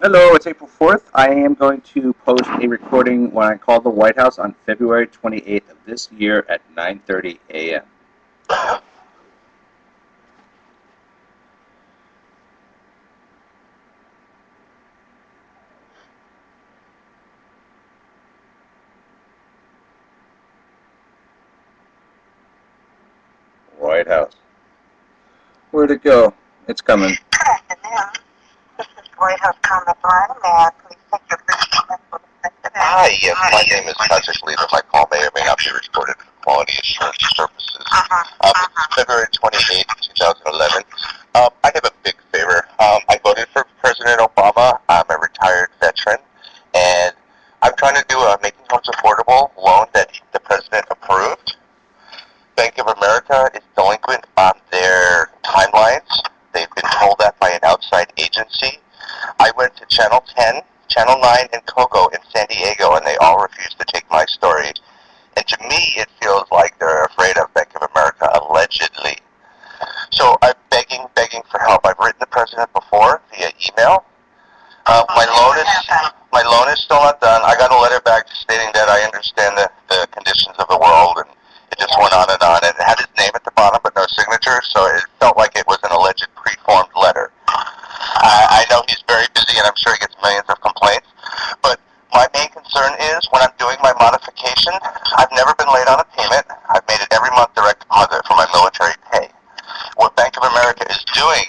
Hello, it's April 4th. I am going to post a recording when I called the White House on February 28th of this year at 9:30 a.m. White House. Where'd it go? It's coming. Good afternoon. This is White House Comment Line. May I please take your brief comment for the president? Hi, yes, my name is Patrick Leader. My call may or may not be recorded for quality assurance purposes. It's February 28th, 2011. I have a big favor. I voted for President Obama. I'm a retired veteran, and I'm trying to do a Making Homes Affordable loan that the president approved. Bank of America is delinquent on their timelines. They've been told that by an outside agency. I went to Channel 10, Channel 9, and Coco in San Diego, and they all refused to take my story. And to me, it feels like they're afraid of Bank of America, allegedly. So I'm begging for help. I've written the president before via email. My loan is still not done. I got a letter back stating that I understand the conditions of the world, and it just went on and on. And it had his name at the bottom, but no signature, so it felt like it was an alleged preformed letter. I know he's very busy, and I'm sure he gets millions of complaints, but my main concern is when I'm doing my modification, I've never been late on a payment. I've made it every month direct deposit for my military pay. What Bank of America is doing,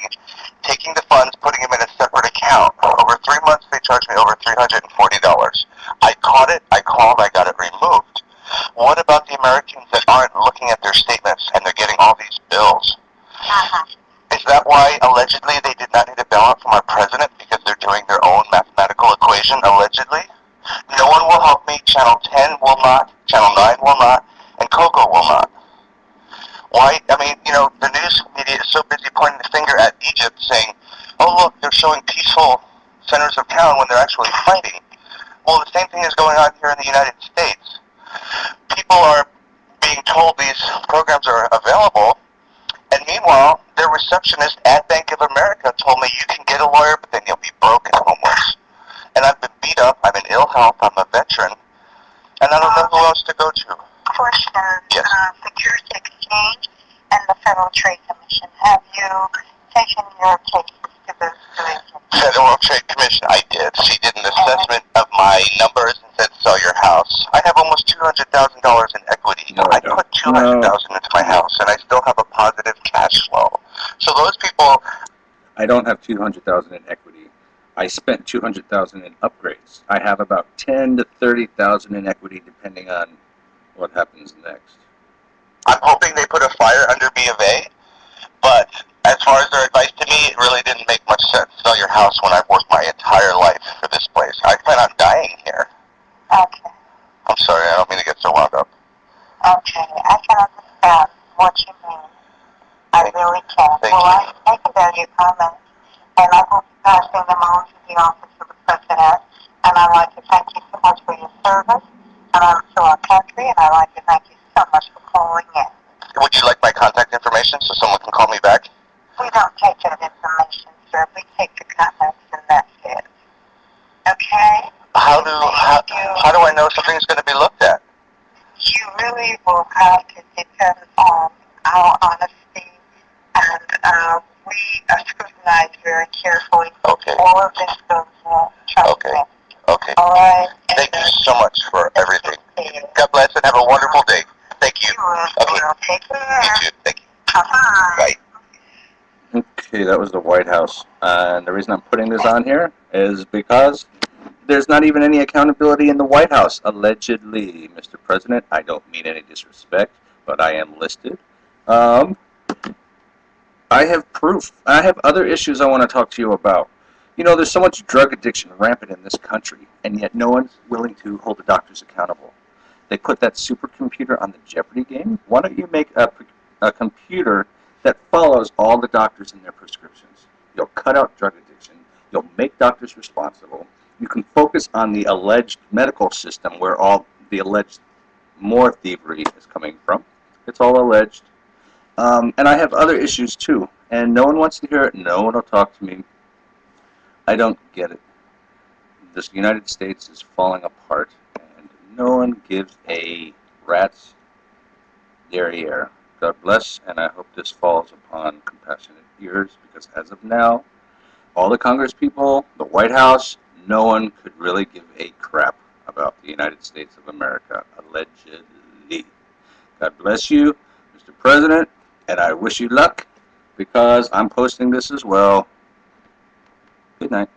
taking the funds, putting them in a separate account. Over 3 months, they charged me over $340. I caught it, I called, I got it removed. What about the Americans that aren't looking at their statements and they're getting all these bills? Is that why, allegedly, they did not need a bailout from our president because they're doing their own mathematical equation, allegedly? No one will help me. Channel 10 will not, Channel 9 will not, and Coco will not. Why? I mean, the news media is so busy pointing the finger at Egypt saying, oh, look, they're showing peaceful centers of town when they're actually fighting. Well, the same thing is going on here in the United States. People are being told these programs are available, and meanwhile, their receptionist at Bank of America told me you can get a lawyer, but then you'll be broke and homeless. And I've been beat up, I'm in ill health, I'm a veteran, and I don't know who else to go to. Question. Yes. Security Exchange and the Federal Trade Commission. Have you taken your case to those two agencies? Federal Trade Commission, I did. She did an assessment of my numbers and said, sell your house. I have almost $200,000 in equity. No, I put $200,000 into my house, and I still have a positive cash flow. So those people... I don't have $200,000 in equity. I spent $200,000 in upgrades. I have about $10,000 to $30,000 in equity, depending on what happens next. I'm hoping they put a fire under B of A, but as far as their advice to me, it really didn't make much sense. Sell your house when I've worked my entire life for this place. I plan on dying here. Okay. I'm sorry, I don't mean to get so wound up. Okay. I can understand what you mean. I really can. I make a value comment, and I will be passing them on to the office of the president, and I'd like to thank you so much for your service, and to our country, and I'd like to thank you so much for calling in. Would you like my contact information so someone can call me back? We don't take that information, sir. We take the comments, and that's it. Okay? How do I know something's going to be looked at? You really will have to depend on our honesty, and we scrutinize very carefully. Okay. All of this goes trust me. Okay. All right? Thank you so much for everything. God bless and have a wonderful day. Thank you. Okay. Take care. You too. Thank you. Bye-bye. Bye. Okay, that was the White House. And the reason I'm putting this on here is because there's not even any accountability in the White House, allegedly. Mr. President, I don't mean any disrespect, but I am listed. I have proof. I have other issues I want to talk to you about. There's so much drug addiction rampant in this country, and yet no one's willing to hold the doctors accountable. They put that supercomputer on the Jeopardy game. Why don't you make a computer that follows all the doctors in their prescriptions? You'll cut out drug addiction. You'll make doctors responsible. You can focus on the alleged medical system where all the alleged more thievery is coming from. It's all alleged. And I have other issues too, and no one wants to hear it. No one will talk to me. I don't get it. this United States is falling apart, and no one gives a rat's derriere. God bless, and I hope this falls upon compassionate ears, because as of now, all the Congress people, the White House, no one could really give a crap about the United States of America, allegedly. God bless you, Mr. President, and I wish you luck, because I'm posting this as well. Good night.